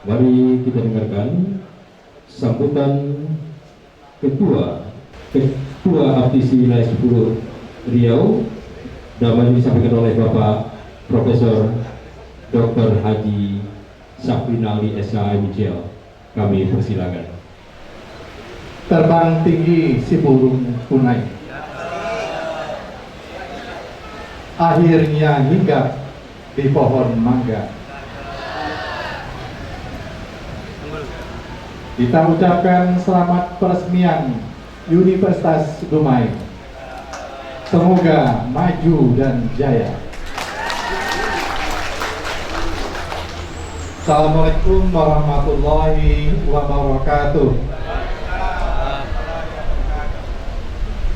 Mari kita dengarkan sambutan Ketua APTISI Wilayah 10 Riau, namanya disampaikan oleh Bapak Profesor Dr. Haji Safrinali SHMJL. Kami persilakan. Terbang tinggi si burung punai, akhirnya hinggap di pohon mangga. Kita ucapkan selamat peresmian Universitas Dumai. Semoga maju dan jaya. Assalamualaikum warahmatullahi wabarakatuh.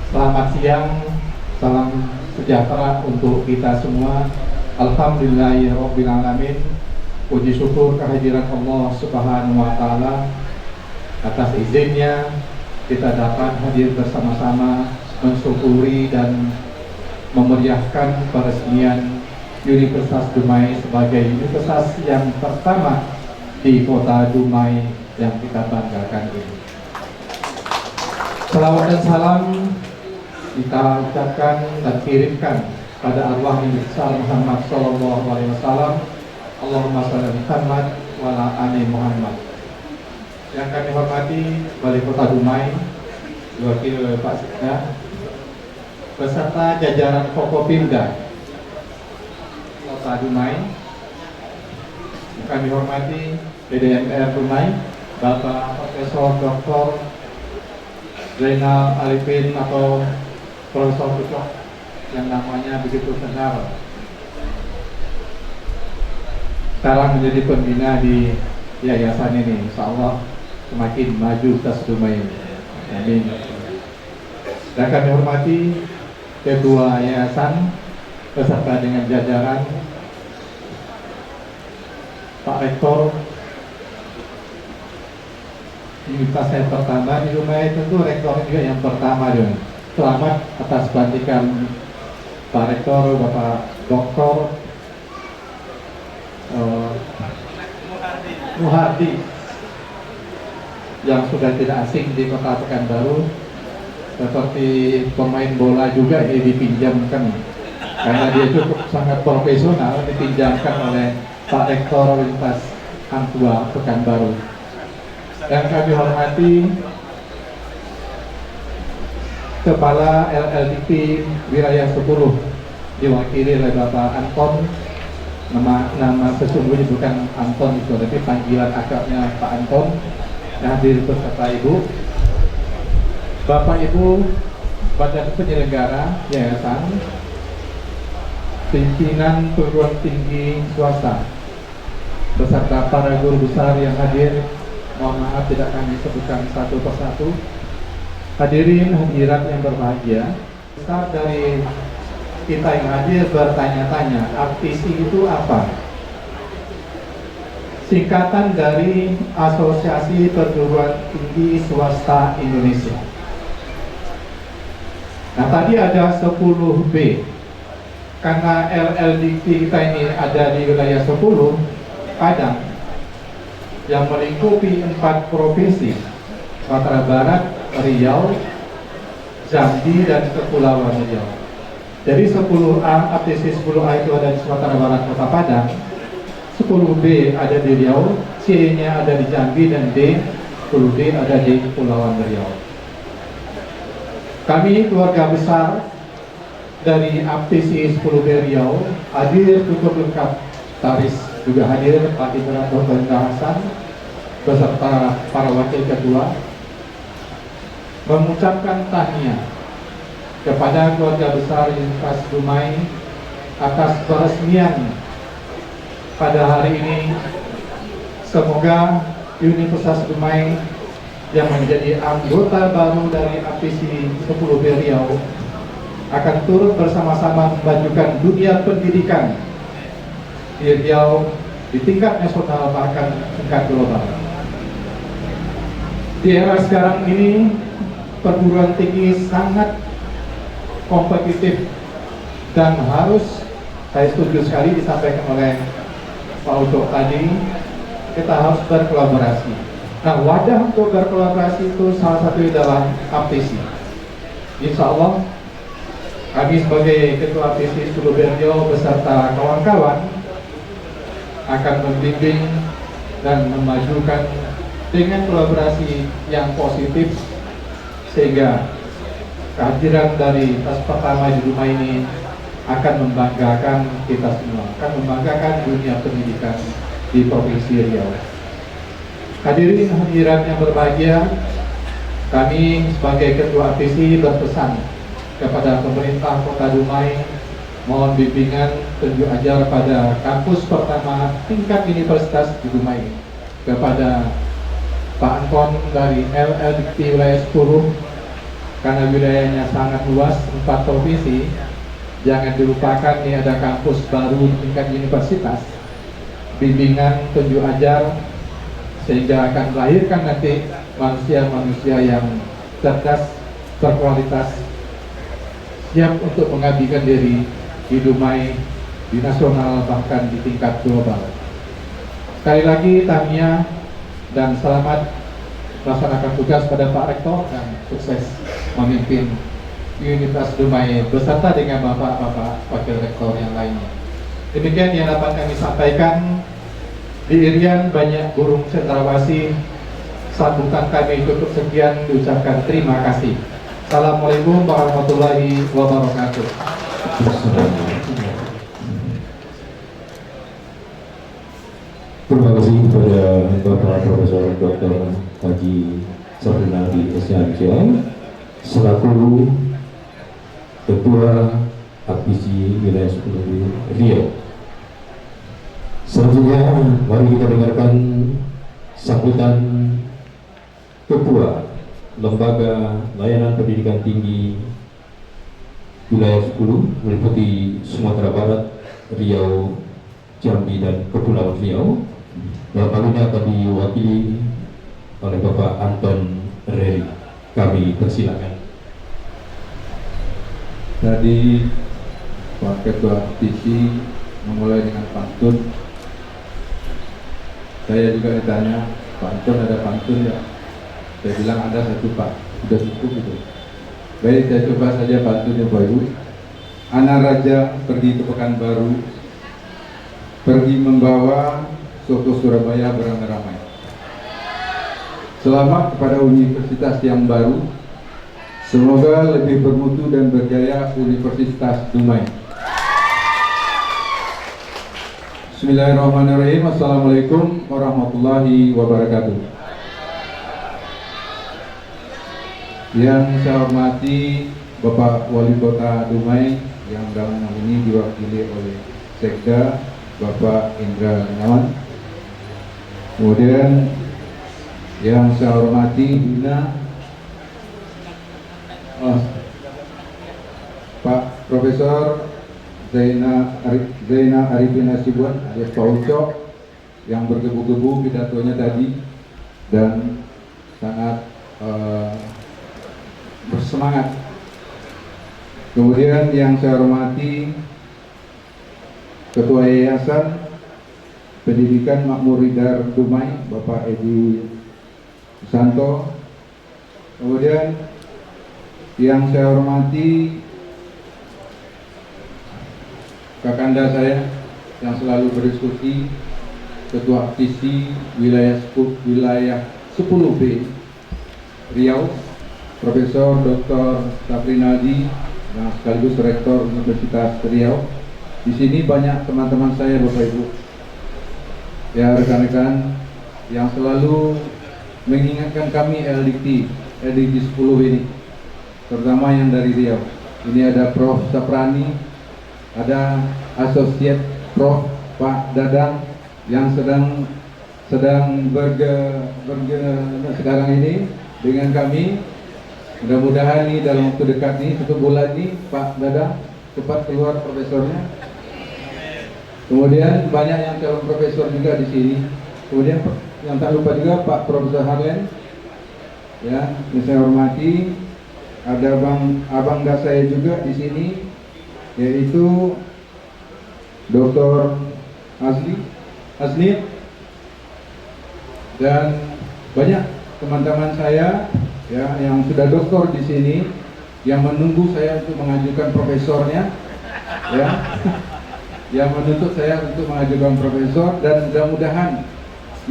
Selamat siang, salam sejahtera untuk kita semua. Alhamdulillahirrabbilalamin. Puji syukur kehadiran Allah Subhanahu wa Ta'ala. Atas izinnya kita dapat hadir bersama-sama mensyukuri dan memeriahkan peresmian Universitas Dumai sebagai universitas yang pertama di kota Dumai yang kita banggakan ini. Salawat dan salam kita ucapkan dan kirimkan pada arwah Nabi besar Muhammad Sallallahu Alaihi Wasallam. Allahumma shalli ala Muhammad wa ala ali Muhammad. Yang kami hormati Wali Kota Dumai, diwakili oleh Pak Sekda, beserta jajaran Forkopimda Kota Dumai. Yang kami hormati PDMR Dumai, Bapak Profesor Dr. Zainal Arifin atau Profesor Kucok yang namanya begitu kenal. Sekarang menjadi pembina di yayasan ini, insya Allah semakin maju tas Dumai. Amin. Dan kami hormati kedua yayasan beserta dengan jajaran Pak Rektor. Universitas yang pertama di Dumai, tentu rektor juga yang pertama dong. Selamat atas pelantikan Pak Rektor, Bapak Dr. Muhardi yang sudah tidak asing di Kota Pekanbaru, seperti pemain bola juga ini dipinjamkan karena dia cukup sangat profesional, dipinjamkan oleh Pak Rektor Universitas Hang Tuah Pekanbaru. Dan kami hormati Kepala LLDP Wilayah 10 diwakili oleh Bapak Anton. Nama sesungguhnya bukan Anton itu, tapi panggilan akrabnya Pak Anton. Yang hadir beserta Ibu, Bapak Ibu Badan Penyelenggara Yayasan, pimpinan perguruan tinggi swasta, beserta para guru besar yang hadir. Mohon maaf tidak kami sebutkan satu persatu. Hadirin hadirat yang berbahagia, besar dari kita yang hadir bertanya-tanya, APTISI itu apa? Singkatan dari Asosiasi Perguruan Tinggi Swasta Indonesia. Nah, tadi ada 10B. Karena LLDP kita ini ada di wilayah 10 Padang yang melingkupi 4 provinsi, Sumatera Barat, Riau, Jambi, dan Kepulauan Riau. Jadi 10A, APTISI 10A itu ada di Sumatera Barat, Kota Padang, 10B ada di Riau, C-nya ada di Jambi, dan D10D ada di Kepulauan Riau. Kami keluarga besar dari APTISI 10B Riau hadir cukup lengkap. Taris juga hadir, Pak Indra Dr. Indra Hasan beserta para wakil ketua, mengucapkan tahniah kepada keluarga besar Universitas Dumai atas peresmian pada hari ini. Semoga Universitas Dumai yang menjadi anggota baru dari APTISI 10B Riau akan turut bersama-sama memajukan dunia pendidikan di Riau di tingkat nasional bahkan tingkat global. Di era sekarang ini perguruan tinggi sangat kompetitif dan harus, saya setuju sekali disampaikan oleh Pak Ucok tadi, kita harus berkolaborasi. Nah, wadah untuk berkolaborasi itu salah satu adalah APTISI. Insya Allah kami sebagai Ketua APTISI 10 Riau beserta kawan-kawan akan membimbing dan memajukan dengan kolaborasi yang positif, sehingga kehadiran dari tas pertama di rumah ini akan membanggakan kita semua, akan membanggakan dunia pendidikan di Provinsi Riau. Hadirin hadirat yang berbahagia, kami sebagai Ketua APTISI berpesan kepada pemerintah Kota Dumai, mohon bimbingan tunjuk ajar pada kampus pertama tingkat universitas di Dumai kepada Pak Anton dari LLDikti wilayah 10, karena wilayahnya sangat luas, 4 provinsi. Jangan dilupakan ini ada kampus baru tingkat universitas, bimbingan tunjuk ajar, sehingga akan melahirkan nanti manusia-manusia yang cerdas, berkualitas, siap untuk mengabdikan diri di Dumai, di nasional, bahkan di tingkat global. Sekali lagi tahniah dan selamat melaksanakan tugas pada Pak Rektor, dan sukses memimpin Universitas Dumai beserta dengan Bapak-Bapak Wakil Rektor yang lainnya. Demikian yang dapat kami sampaikan. Di Irian banyak burung cendrawasih. Sambutan kami tutup sekian, diucapkan terima kasih. Assalamualaikum warahmatullahi wabarakatuh. Terima kasih kepada Bapak Profesor Dr. Haji Safrinaldi SMC selaku Ketua APTISI Wilayah 10 Riau. Selanjutnya mari kita dengarkan sambutan Ketua Lembaga Layanan Pendidikan Tinggi Wilayah 10 meliputi Sumatera Barat, Riau, Jambi, dan Kepulauan Riau. Dalam hal ini akan diwakili oleh Bapak Anton Reri. Kami persilakan. Tadi Pak Ketua APTISI memulai dengan pantun. Saya juga ditanya, Pak Anton ada pantun ya? Saya bilang ada satu Pak, sudah cukup itu. Baik, saya coba saja pantunnya Bapak Ibu. Anak raja pergi ke Pekanbaru, pergi membawa soto Surabaya beramai-ramai. Selamat kepada universitas yang baru. Semoga lebih bermutu dan berjaya Universitas Dumai. Bismillahirrahmanirrahim. Assalamualaikum warahmatullahi wabarakatuh. Yang saya hormati Bapak Wali Kota Dumai yang dalam hal ini diwakili oleh Sekda Bapak Indra Gunawan. Kemudian yang saya hormati Bina Pak Profesor Zaina Arifin Hasibuan alias Pak Ucok yang bergebu-gebu pidatonya tadi dan sangat bersemangat. Kemudian yang saya hormati Ketua Yayasan Pendidikan Makmur Hidar Dumai Bapak Edi Susanto. Kemudian yang saya hormati kakanda saya yang selalu berdiskusi, Ketua APTISI wilayah 10B Riau, Profesor Dr. Safrinaldi yang sekaligus Rektor Universitas Riau. Di sini banyak teman-teman saya Bapak Ibu, ya rekan-rekan yang selalu mengingatkan kami LDikti 10 ini, terutama yang dari Riau. Ini ada Prof. Saprani, ada Asosiat Prof. Pak Dadang yang sedang sekarang ini dengan kami. Mudah-mudahan ini dalam waktu dekat ini, 1 bulan ini Pak Dadang cepat keluar profesornya. Kemudian banyak yang calon profesor juga di sini. Kemudian yang tak lupa juga Pak Profesor Harlen, ya, yang saya hormati. Ada abangga saya juga di sini, yaitu Dr. Asli, dan banyak teman-teman saya ya yang sudah doktor di sini yang menunggu saya untuk mengajukan profesornya, ya, yang menuntut saya untuk mengajukan profesor, dan mudah-mudahan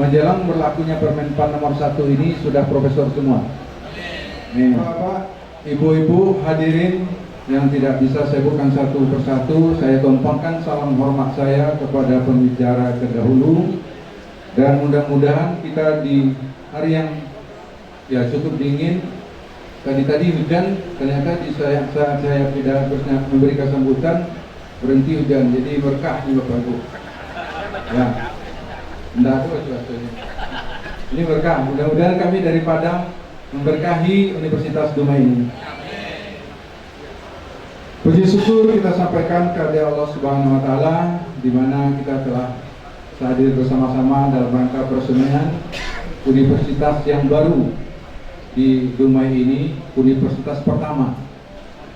menjelang berlakunya Permenpan nomor 1 ini sudah profesor semua. Nih, Bapak, Ibu-ibu hadirin yang tidak bisa saya sebutkan satu persatu, saya tumpahkan salam hormat saya kepada pembicara terdahulu, dan mudah-mudahan kita di hari yang ya cukup dingin, tadi hujan, ternyata di saat saya tidak memberikan sambutan berhenti hujan, jadi berkah nih Bapak Ibu. Ya, enggak ada cuacanya. Ini berkah. Mudah-mudahan kami dari Padang memberkahi Universitas Dumai ini. Puji syukur kita sampaikan kepada Allah Subhanahu wa taala di mana kita telah hadir bersama-sama dalam rangka peresmian universitas yang baru di Dumai ini, universitas pertama.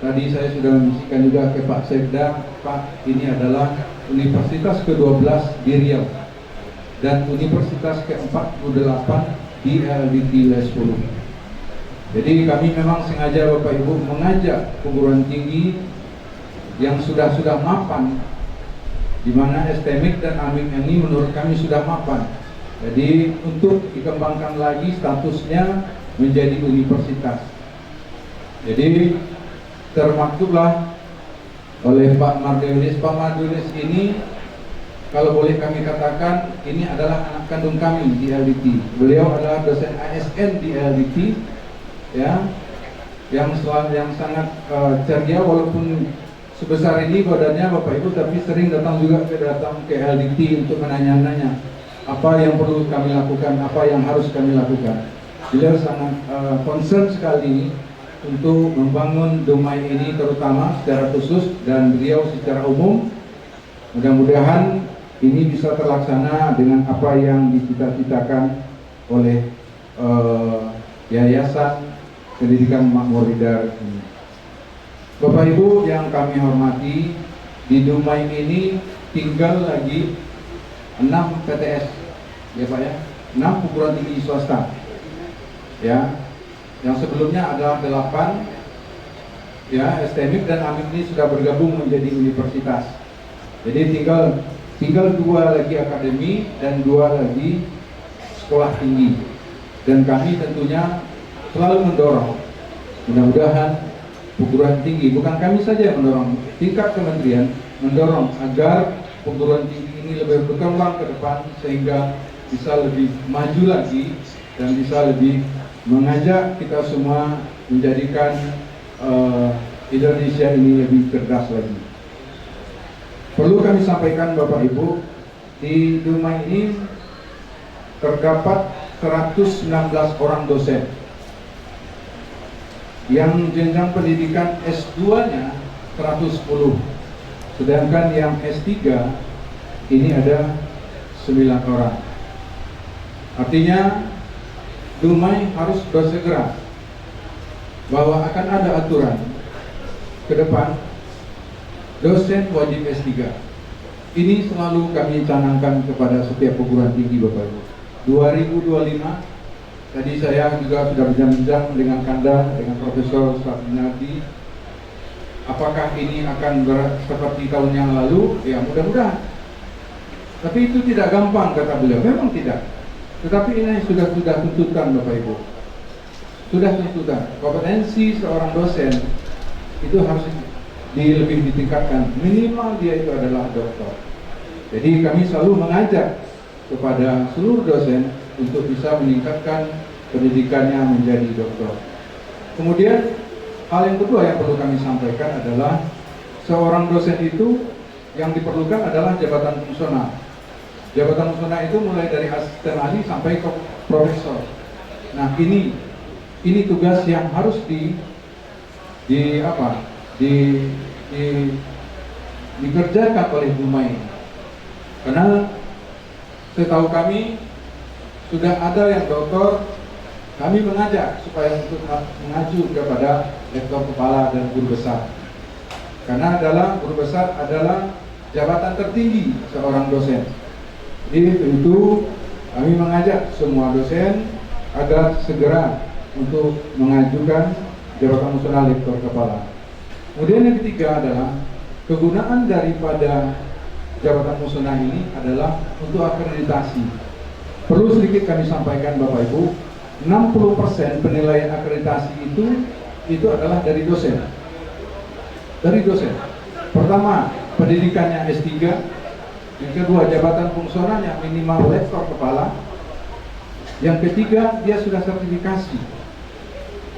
Tadi saya sudah membisikkan juga ke Pak Sekda, Pak, ini adalah universitas ke-12 di Riau dan universitas ke-48 di LDT Wilayah 10. Jadi kami memang sengaja Bapak Ibu mengajak perguruan tinggi yang sudah mapan, di mana STMIK dan AMIK ini menurut kami sudah mapan. Jadi untuk dikembangkan lagi statusnya menjadi universitas. Jadi termaktublah oleh Pak Mardiulis. Pak Mardiulis ini kalau boleh kami katakan ini adalah anak kandung kami di LDT. Beliau adalah dosen ASN di LDT, ya, yang sangat ceria walaupun sebesar ini badannya Bapak Ibu, tapi sering datang ke LDT untuk menanya-nanya apa yang perlu kami lakukan, apa yang harus kami lakukan. Beliau sangat concern sekali untuk membangun Dumai ini terutama secara khusus dan beliau secara umum. Mudah-mudahan ini bisa terlaksana dengan apa yang dicita-citakan oleh Yayasan Pendidikan Makmur Hidayat ini. Bapak Ibu yang kami hormati, di Dumai ini tinggal lagi 6 PTS, ya Pak ya, 6 perguruan tinggi swasta, ya, yang sebelumnya adalah 8, ya, STMIK dan AMIK ini sudah bergabung menjadi universitas. Jadi tinggal 2 lagi akademi dan 2 lagi sekolah tinggi, dan kami tentunya selalu mendorong, mudah-mudahan perguruan tinggi, bukan kami saja yang mendorong, tingkat kementerian mendorong agar perguruan tinggi ini lebih berkembang ke depan sehingga bisa lebih maju lagi dan bisa lebih mengajak kita semua menjadikan Indonesia ini lebih cerdas lagi. Perlu kami sampaikan Bapak Ibu, di Dumai ini terdapat 119 orang dosen yang jenjang pendidikan S2-nya 110, sedangkan yang S3 ini ada 9 orang. Artinya Dumai harus bersegera bahwa akan ada aturan ke depan dosen wajib S3. Ini selalu kami canangkan kepada setiap perguruan tinggi Bapak Ibu. 2025 tadi saya juga sudah berbincang dengan Kanda, dengan Profesor Sabinardi. Apakah ini akan seperti tahun yang lalu? Ya mudah-mudahan. Tapi itu tidak gampang kata beliau. Memang tidak. Tetapi ini sudah tuntutan Bapak Ibu. Sudah tuntutan. Kompetensi seorang dosen itu harus lebih ditingkatkan. Minimal dia itu adalah doktor. Jadi kami selalu mengajak kepada seluruh dosen untuk bisa meningkatkan pendidikannya menjadi doktor. Kemudian hal yang kedua yang perlu kami sampaikan adalah seorang dosen itu yang diperlukan adalah jabatan fungsional. Jabatan fungsional itu mulai dari asisten ahli sampai ke profesor. Nah ini tugas yang harus dikerjakan oleh Dumai. Karena setahu kami sudah ada yang doktor, kami mengajak supaya untuk mengacu kepada rektor kepala dan guru besar. Karena guru besar adalah jabatan tertinggi seorang dosen. Jadi itu Kami mengajak semua dosen agar segera untuk mengajukan jabatan fungsional rektor kepala. Kemudian yang ketiga adalah kegunaan daripada jabatan fungsional ini adalah untuk akreditasi. Perlu sedikit kami sampaikan Bapak Ibu, 60% penilaian akreditasi itu adalah dari dosen. Dari dosen. Pertama, pendidikannya S3. Yang kedua, jabatan fungsionalnya minimal rektor kepala. Yang ketiga, dia sudah sertifikasi,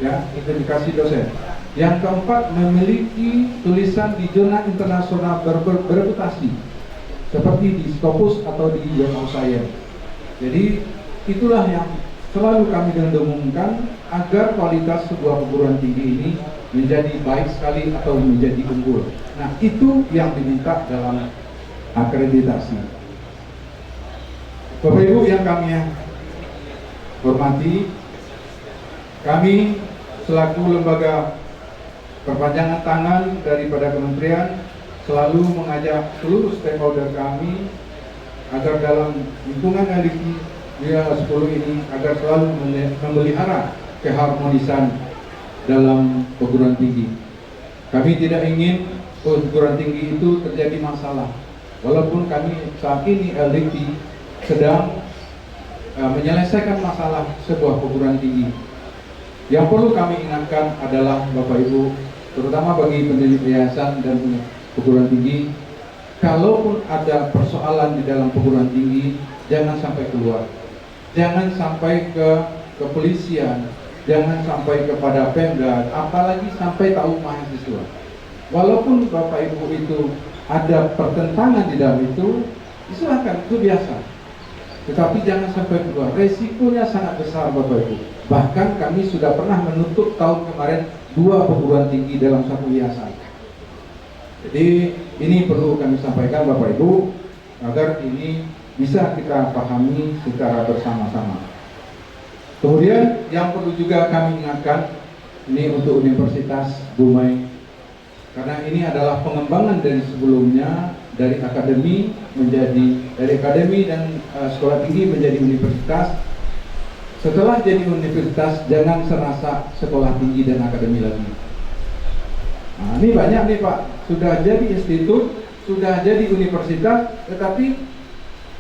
ya, sertifikasi dosen. Yang keempat, memiliki tulisan di jurnal internasional berreputasi, seperti di Scopus atau di Journal Science. Jadi itulah yang selalu kami dengungkan agar kualitas sebuah perguruan tinggi ini menjadi baik sekali atau menjadi unggul. Nah, itu yang diminta dalam akreditasi. Bapak Ibu yang kami hormati, kami selaku lembaga perpanjangan tangan daripada kementerian selalu mengajak seluruh stakeholder kami agar dalam lingkungan LDKI 10 ini agar selalu memelihara keharmonisan dalam perguruan tinggi. Kami tidak ingin perguruan tinggi itu terjadi masalah. Walaupun kami saat ini LDKI sedang menyelesaikan masalah sebuah perguruan tinggi. Yang perlu kami ingatkan adalah Bapak Ibu, terutama bagi pendiri yayasan dan perguruan tinggi, kalaupun ada persoalan di dalam perguruan tinggi, jangan sampai keluar. Jangan sampai ke kepolisian, jangan sampai kepada Pemda, apalagi sampai tahu mahasiswa. Walaupun Bapak Ibu itu ada pertentangan di dalam itu, silakan, itu biasa. Tetapi jangan sampai keluar. Resikonya sangat besar Bapak Ibu. Bahkan kami sudah pernah menutup tahun kemarin 2 perguruan tinggi dalam satu yayasan. Jadi ini perlu kami sampaikan Bapak Ibu agar ini bisa kita pahami secara bersama-sama. Kemudian yang perlu juga kami ingatkan, ini untuk Universitas Dumai, karena ini adalah pengembangan dari sebelumnya, dari akademi dan sekolah tinggi menjadi universitas. Setelah jadi universitas, jangan serasa sekolah tinggi dan akademi lagi. Nah, ini banyak nih Pak, sudah jadi institut, sudah jadi universitas, tetapi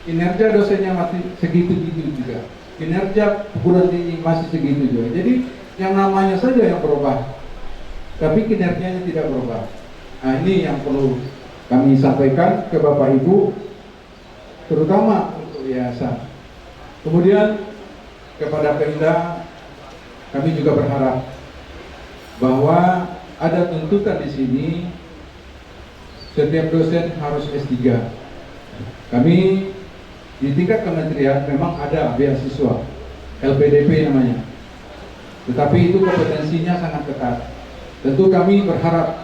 kinerja dosennya masih segitu-gitu juga. Kinerja perguruan tinggi masih segitu juga. Jadi yang namanya saja yang berubah, tapi kinerjanya tidak berubah. Nah, ini yang perlu kami sampaikan ke Bapak Ibu, terutama untuk yayasan. Kemudian kepada Pemda, kami juga berharap bahwa ada tuntutan di sini, setiap dosen harus S3. Kami di tingkat kementerian memang ada beasiswa, LPDP namanya. Tetapi itu kompetensinya sangat ketat. Tentu kami berharap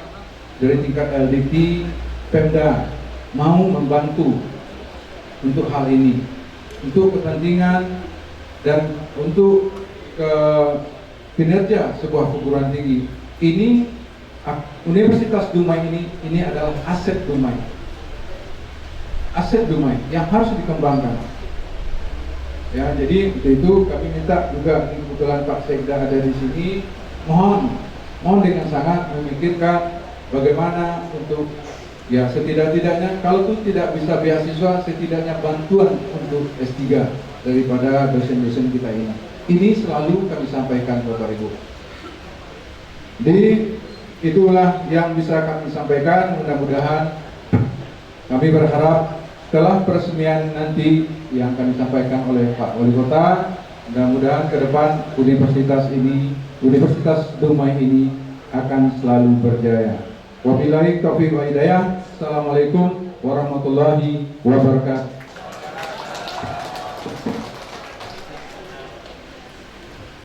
dari tingkat LDKI, Pemda mau membantu untuk hal ini, untuk kepentingan dan untuk kinerja sebuah perguruan tinggi. Ini Universitas Dumai ini adalah aset Dumai. Aset Dumai yang harus dikembangkan. Ya, jadi itu kami minta juga, kebetulan Pak Sekda ada di sini, mohon dengan sangat memikirkan bagaimana untuk, ya setidak-tidaknya kalau itu tidak bisa beasiswa, setidaknya bantuan untuk S3 daripada dosen-dosen kita ini. Ini selalu kami sampaikan Bapak Ibu. Jadi itulah yang bisa kami sampaikan. Mudah-mudahan kami berharap setelah peresmian nanti yang kami sampaikan oleh Pak Wali Kota, mudah-mudahan ke depan Universitas Dumai ini akan selalu berjaya. Wabillahi taufiq wa hidayah. Assalamualaikum warahmatullahi wabarakatuh.